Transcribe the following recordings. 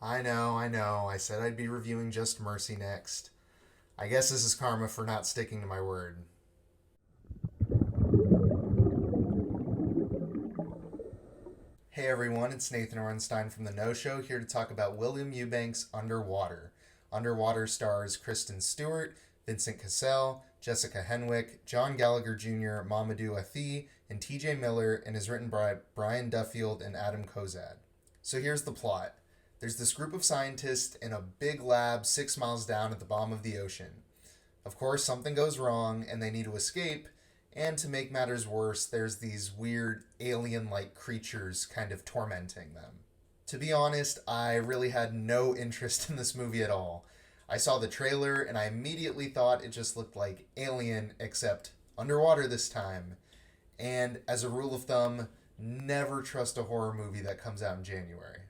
I know. I said I'd be reviewing Just Mercy next. I guess this is karma for not sticking to my word. Hey everyone, it's Nathan Orenstein from The No Show here to talk about William Eubank's Underwater. Underwater stars Kristen Stewart, Vincent Cassell, Jessica Henwick, John Gallagher Jr., Mamadou Athie, and TJ Miller, and is written by Brian Duffield and Adam Kozad. So here's the plot. There's this group of scientists in a big lab 6 miles down at the bottom of the ocean. Of course, something goes wrong and they need to escape, and to make matters worse, there's these weird alien like creatures kind of tormenting them. To be honest, I really had no interest in this movie at all. I saw the trailer and I immediately thought it just looked like Alien, except underwater this time. And as a rule of thumb, never trust a horror movie that comes out in January.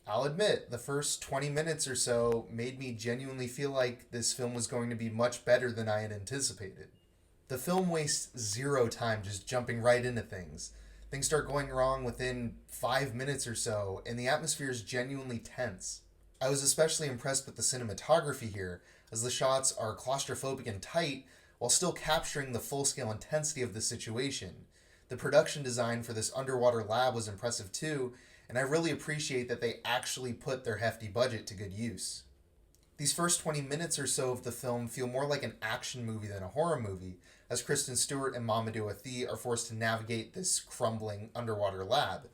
I'll admit, the first 20 minutes or so made me genuinely feel like this film was going to be much better than I had anticipated. The film wastes zero time just jumping right into things. Things start going wrong within 5 minutes or so, and the atmosphere is genuinely tense. I was especially impressed with the cinematography here, as the shots are claustrophobic and tight while still capturing the full scale intensity of the situation. The production design for this underwater lab was impressive too, and I really appreciate that they actually put their hefty budget to good use. These first 20 minutes or so of the film feel more like an action movie than a horror movie, as Kristen Stewart and Mamadou Athie are forced to navigate this crumbling underwater lab,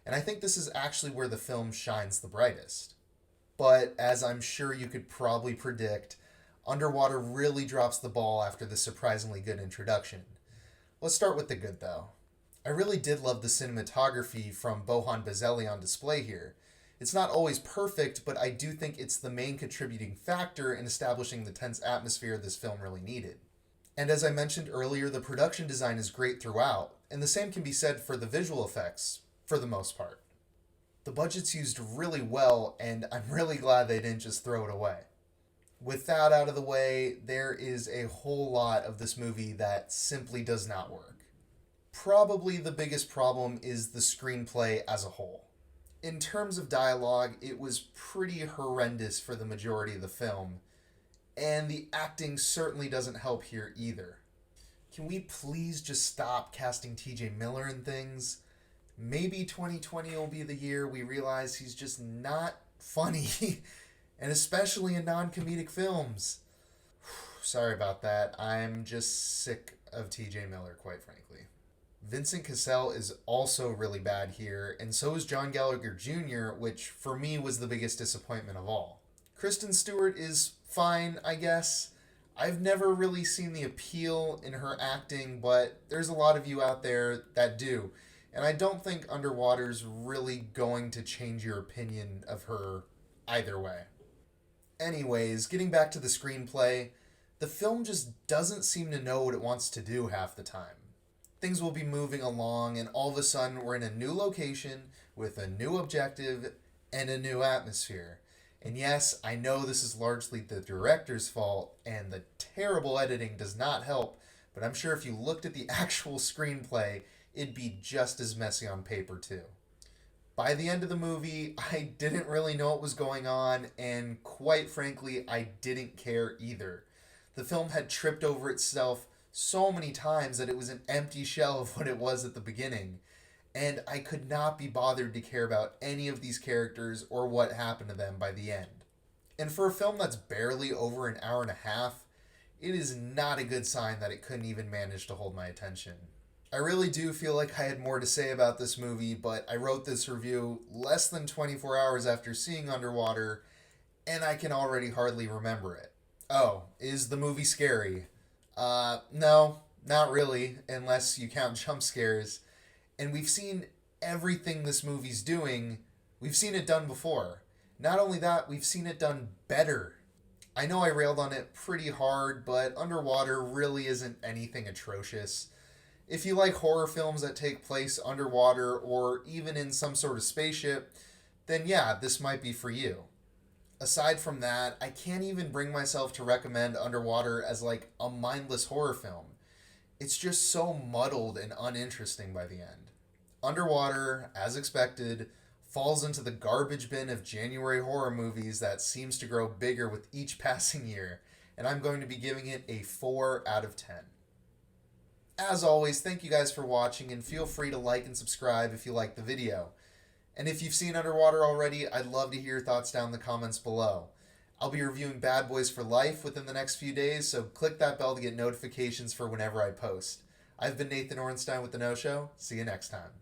and I think this is actually where the film shines the brightest. But as I'm sure you could probably predict, Underwater really drops the ball after this surprisingly good introduction. Let's start with the good though. I really did love the cinematography from Bohan Bazeli on display here. It's not always perfect, but I do think it's the main contributing factor in establishing the tense atmosphere this film really needed. And as I mentioned earlier, the production design is great throughout, and the same can be said for the visual effects, for the most part. The budget's used really well, and I'm really glad they didn't just throw it away. With that out of the way, there is a whole lot of this movie that simply does not work. Probably the biggest problem is the screenplay as a whole. In terms of dialogue, it was pretty horrendous for the majority of the film, and the acting certainly doesn't help here either. Can we please just stop casting TJ Miller in things? Maybe 2020 will be the year we realize he's just not funny, and especially in non comedic films. Sorry about that. I'm just sick of TJ Miller, quite frankly. Vincent Cassell is also really bad here, and so is John Gallagher Jr., which for me was the biggest disappointment of all. Kristen Stewart is fine, I guess. I've never really seen the appeal in her acting, but there's a lot of you out there that do, and I don't think Underwater's really going to change your opinion of her either way. Anyways, getting back to the screenplay, the film just doesn't seem to know what it wants to do half the time. Things will be moving along, and all of a sudden we're in a new location with a new objective and a new atmosphere. And yes, I know this is largely the director's fault, and the terrible editing does not help, but I'm sure if you looked at the actual screenplay, it'd be just as messy on paper too. By the end of the movie, I didn't really know what was going on, and quite frankly, I didn't care either. The film had tripped over itself so many times that it was an empty shell of what it was at the beginning. And I could not be bothered to care about any of these characters or what happened to them by the end. And for a film that's barely over an hour and a half, it is not a good sign that it couldn't even manage to hold my attention. I really do feel like I had more to say about this movie, but I wrote this review less than 24 hours after seeing Underwater, and I can already hardly remember it. Oh, is the movie scary? No, not really, unless you count jump scares. And we've seen everything this movie's doing, we've seen it done before. Not only that, we've seen it done better. I know I railed on it pretty hard, but Underwater really isn't anything atrocious. If you like horror films that take place underwater or even in some sort of spaceship, then yeah, this might be for you. Aside from that, I can't even bring myself to recommend Underwater as like a mindless horror film. It's just so muddled and uninteresting by the end. Underwater, as expected, falls into the garbage bin of January horror movies that seems to grow bigger with each passing year, and I'm going to be giving it a 4 out of 10. As always, thank you guys for watching, and feel free to like and subscribe if you like the video. And if you've seen Underwater already, I'd love to hear your thoughts down in the comments below. I'll be reviewing Bad Boys for Life within the next few days, so click that bell to get notifications for whenever I post. I've been Nathan Orenstein with The No Show. See you next time.